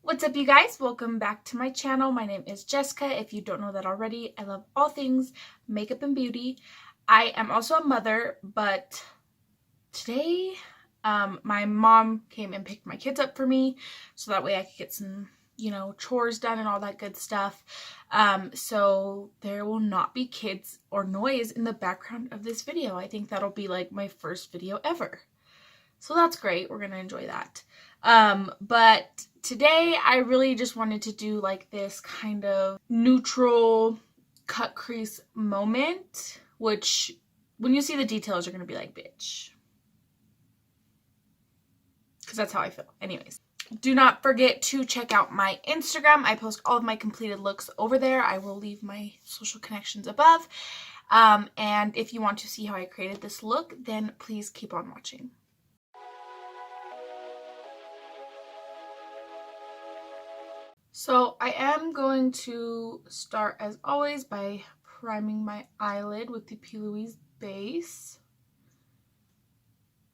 What's up, you guys? Welcome back to my channel. My name is Jessica. If you don't know that already, I love all things makeup and beauty. I am also a mother, but today my mom came and picked my kids up for me so that way I could get some, chores done and all that good stuff. So there will not be kids or noise in the background of this video. I think that'll be like my first video ever. So that's great. We're going to enjoy that. But today I really just wanted to do like this kind of neutral cut crease moment, which when you see the details, you're going to be like, bitch. Because that's how I feel. Anyways, do not forget to check out my Instagram. I post all of my completed looks over there. I will leave my social connections above. And if you want to see how I created this look, then please keep on watching. So I am going to start, as always, by priming my eyelid with the P. Louise base.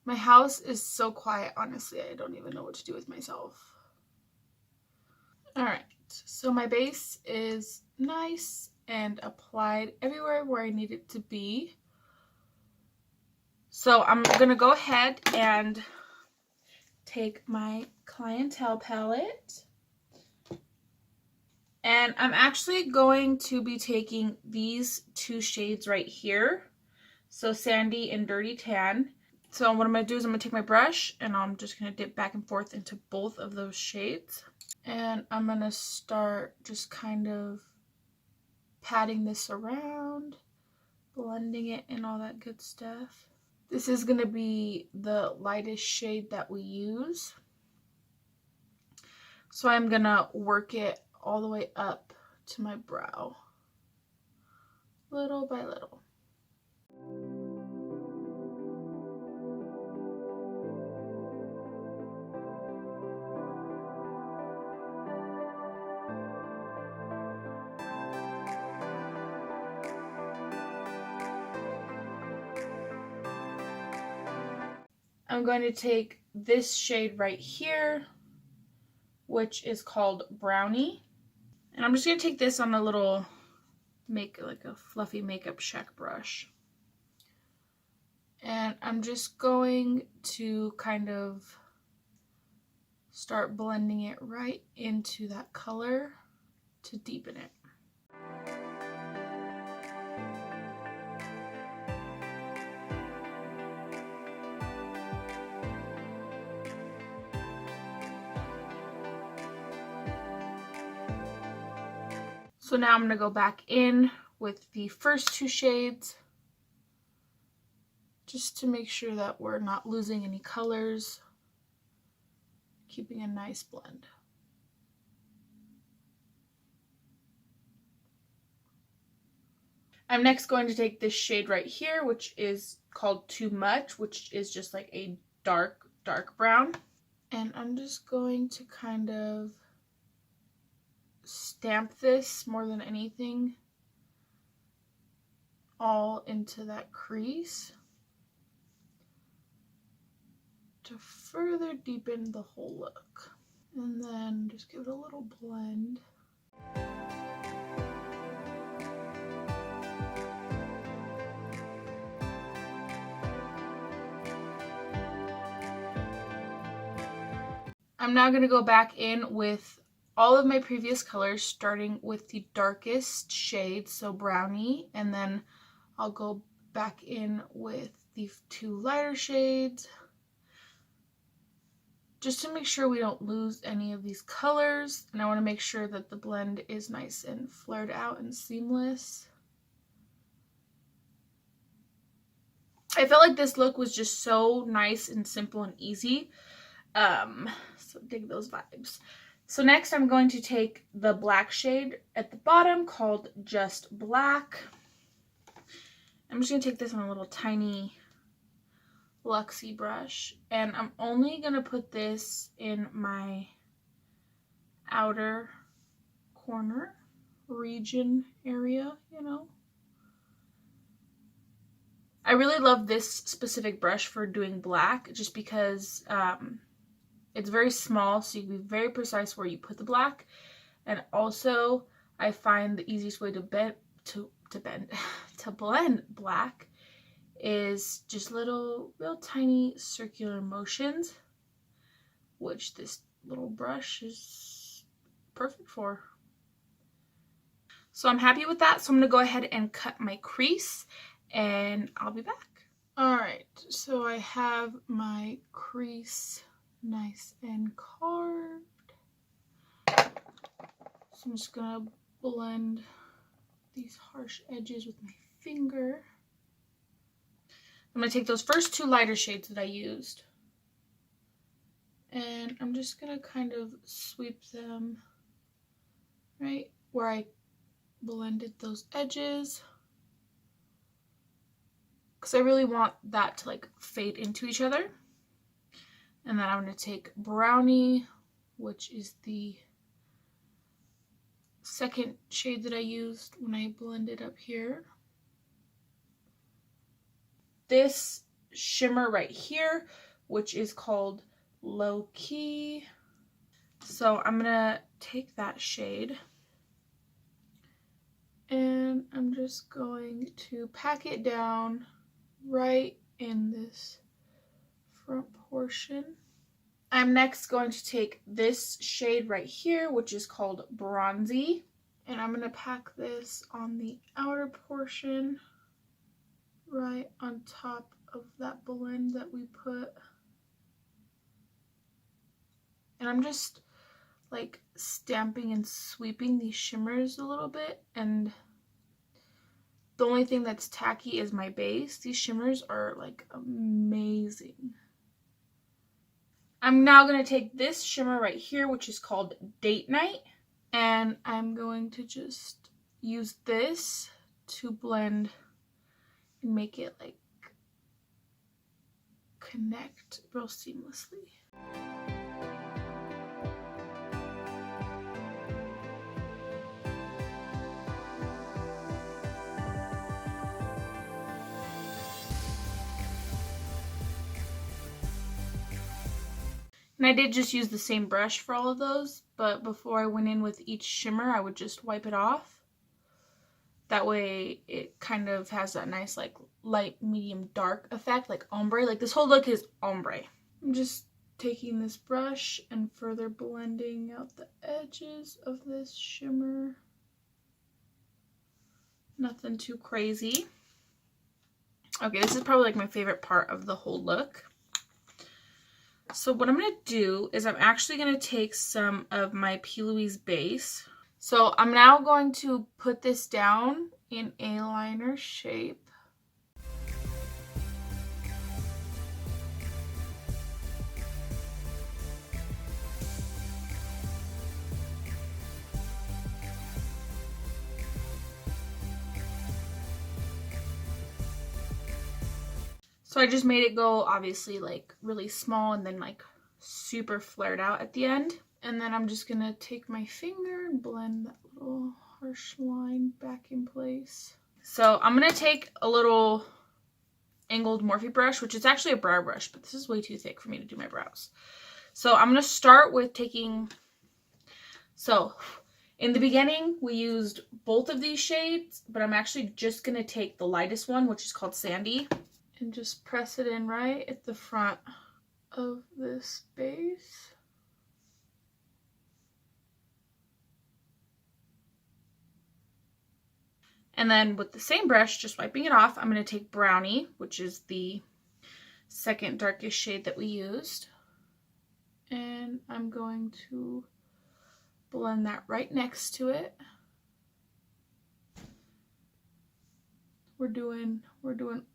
My house is so quiet, honestly, I don't even know what to do with myself. Alright, so my base is nice and applied everywhere where I need it to be. So I'm going to go ahead and take my Clientele palette. And I'm actually going to be taking these two shades right here. So Sandy and Dirty Tan. So what I'm going to do is I'm going to take my brush and I'm just going to dip back and forth into both of those shades. And I'm going to start just kind of patting this around, blending it and all that good stuff. This is going to be the lightest shade that we use. So I'm going to work it all the way up to my brow, little by little. I'm going to take this shade right here, which is called Brownie. And I'm just going to take this on a little, make like a fluffy makeup shack brush. And I'm just going to kind of start blending it right into that color to deepen it. So now I'm going to go back in with the first two shades just to make sure that we're not losing any colors, keeping a nice blend. I'm next going to take this shade right here, which is called Too Much, which is just like a dark brown. And I'm just going to kind of stamp this more than anything all into that crease to further deepen the whole look. And then just give it a little blend. I'm now going to go back in with all of my previous colors, starting with the darkest shade, so Brownie, and then I'll go back in with the two lighter shades, just to make sure we don't lose any of these colors. And I want to make sure that the blend is nice and flared out and seamless. I felt like this look was just so nice and simple and easy. So dig those vibes. So next I'm going to take the black shade at the bottom called Just Black. I'm just going to take this on a little tiny Luxie brush, and I'm only going to put this in my outer corner region area, I really love this specific brush for doing black just because it's very small, so you can be very precise where you put the black. And also, I find the easiest way to blend black is just little, real tiny circular motions, which this little brush is perfect for. So I'm happy with that. So I'm gonna go ahead and cut my crease, and I'll be back. All right, so I have my crease nice and carved. So I'm just gonna blend these harsh edges with my finger. I'm gonna take those first two lighter shades that I used, and I'm just gonna kind of sweep them right where I blended those edges, because I really want that to like fade into each other. And then I'm going to take Brownie, which is the second shade that I used when I blended up here. This shimmer right here, which is called Low Key. So I'm going to take that shade, and I'm just going to pack it down right in this front portion. I'm next going to take this shade right here, which is called Bronzy, and I'm going to pack this on the outer portion right on top of that blend that we put. And I'm just like stamping and sweeping these shimmers a little bit, and the only thing that's tacky is my base. These shimmers are like amazing. I'm now going to take this shimmer right here, which is called Date Night, and I'm going to just use this to blend and make it like connect real seamlessly. And I did just use the same brush for all of those, but before I went in with each shimmer, I would just wipe it off. That way it kind of has that nice like light, medium, dark effect, like ombre. Like this whole look is ombre. I'm just taking this brush and further blending out the edges of this shimmer. Nothing too crazy. Okay, this is probably like my favorite part of the whole look. So what I'm going to do is I'm actually going to take some of my P. Louise base. So I'm now going to put this down in a liner shape. So I just made it go obviously like really small and then like super flared out at the end. And then I'm just gonna take my finger and blend that little harsh line back in place. So I'm gonna take a little angled Morphe brush, which is actually a brow brush, but this is way too thick for me to do my brows. So I'm gonna start with taking, so in the beginning we used both of these shades, but I'm actually just gonna take the lightest one, which is called Sandy, and just press it in right at the front of this base. And then with the same brush, just wiping it off, I'm going to take Brownie, which is the second darkest shade that we used. And I'm going to blend that right next to it. We're doing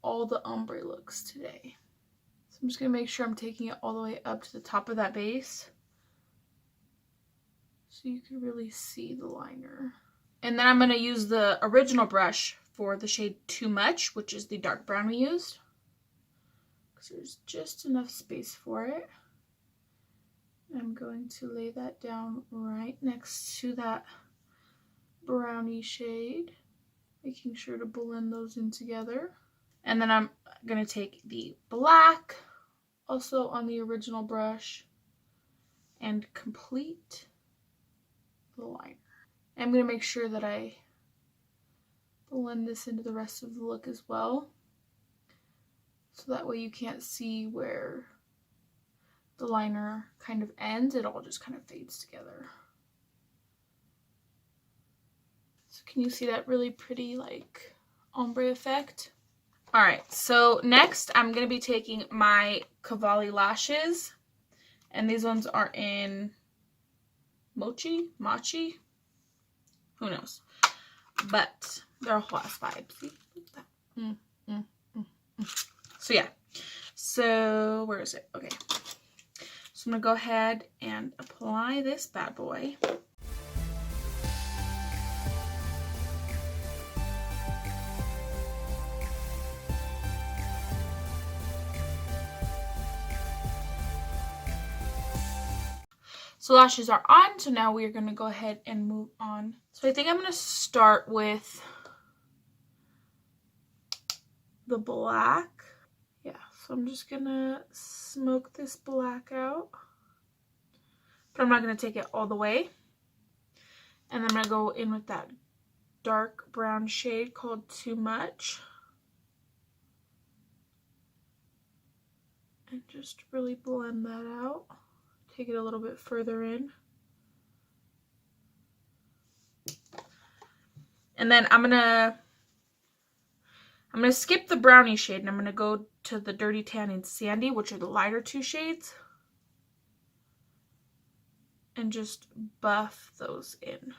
all the ombre looks today. So I'm just going to make sure I'm taking it all the way up to the top of that base, so you can really see the liner. And then I'm going to use the original brush for the shade Too Much, which is the dark brown we used, because there's just enough space for it. I'm going to lay that down right next to that brownie shade, making sure to blend those in together. And then I'm going to take the black, also on the original brush, and complete the liner. I'm going to make sure that I blend this into the rest of the look as well, so that way you can't see where the liner kind of ends. It all just kind of fades together. So can you see that really pretty like ombre effect? All right, so next I'm going to be taking my Cavalli lashes, and these ones are in Mochi, who knows, but they're a whole ass vibe. See, look at that. So yeah, so where is it? Okay, so I'm gonna go ahead and apply this bad boy. So lashes are on, so now we're going to go ahead and move on. So I think I'm going to start with the black. Yeah, so I'm just going to smoke this black out. But I'm not going to take it all the way. And then I'm going to go in with that dark brown shade called Too Much. And just really blend that out. Take it a little bit further in. And then I'm gonna skip the brownie shade, and I'm gonna go to the Dirty Tan and Sandy, which are the lighter two shades, and just buff those in.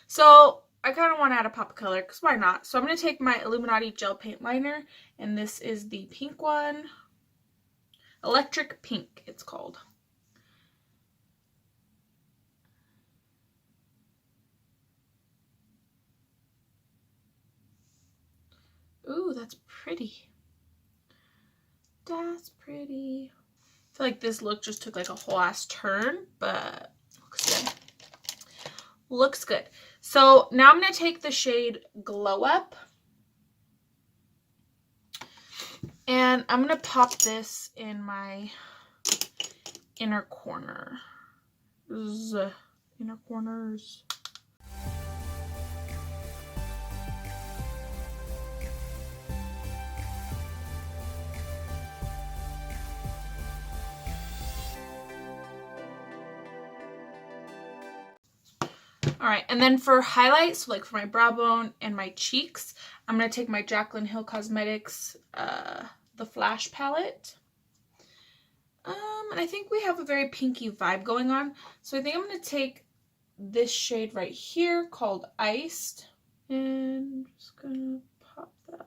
So I kind of want to add a pop of color, because why not? So I'm going to take my Illuminati gel paint liner, and this is the pink one. Electric Pink, it's called. Ooh, that's pretty. That's pretty. I feel like this look just took like a whole ass turn, but looks good. Looks good. So now I'm going to take the shade Glow Up, and I'm going to pop this in my inner corners. Inner corners. Alright, and then for highlights, so like for my brow bone and my cheeks, I'm going to take my Jaclyn Hill Cosmetics, the Flash palette. And I think we have a very pinky vibe going on. So I think I'm going to take this shade right here called Iced. And I'm just going to pop that on.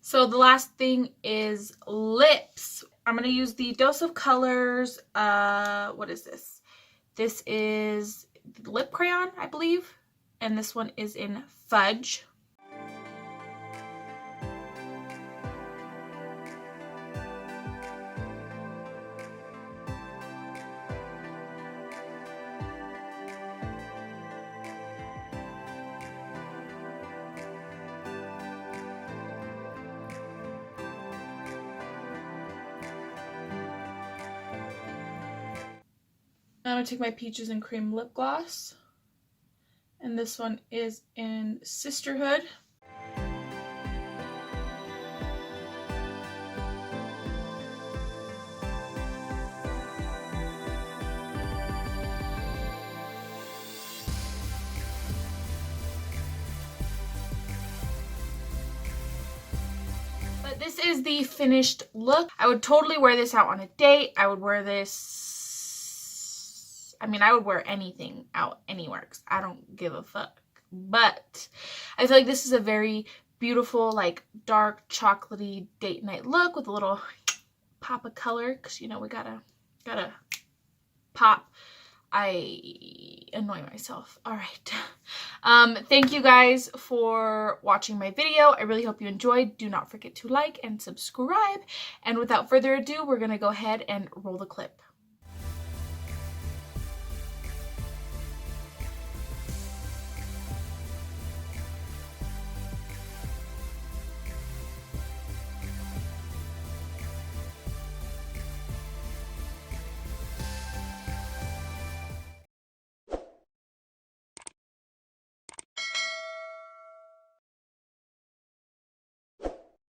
So the last thing is lips. I'm going to use the Dose of Colors, what is this? This is lip crayon, I believe. And this one is in Fudge. I'm going to take my Peaches and Cream lip gloss, and this one is in Sisterhood. But this is the finished look. I would totally wear this out on a date. I would wear this, I mean, I would wear anything out anywhere because I don't give a fuck. But I feel like this is a very beautiful, like dark, chocolatey date night look with a little pop of color because, you know, we gotta pop. I annoy myself. All right. Thank you guys for watching my video. I really hope you enjoyed. Do not forget to like and subscribe. And without further ado, we're going to go ahead and roll the clip.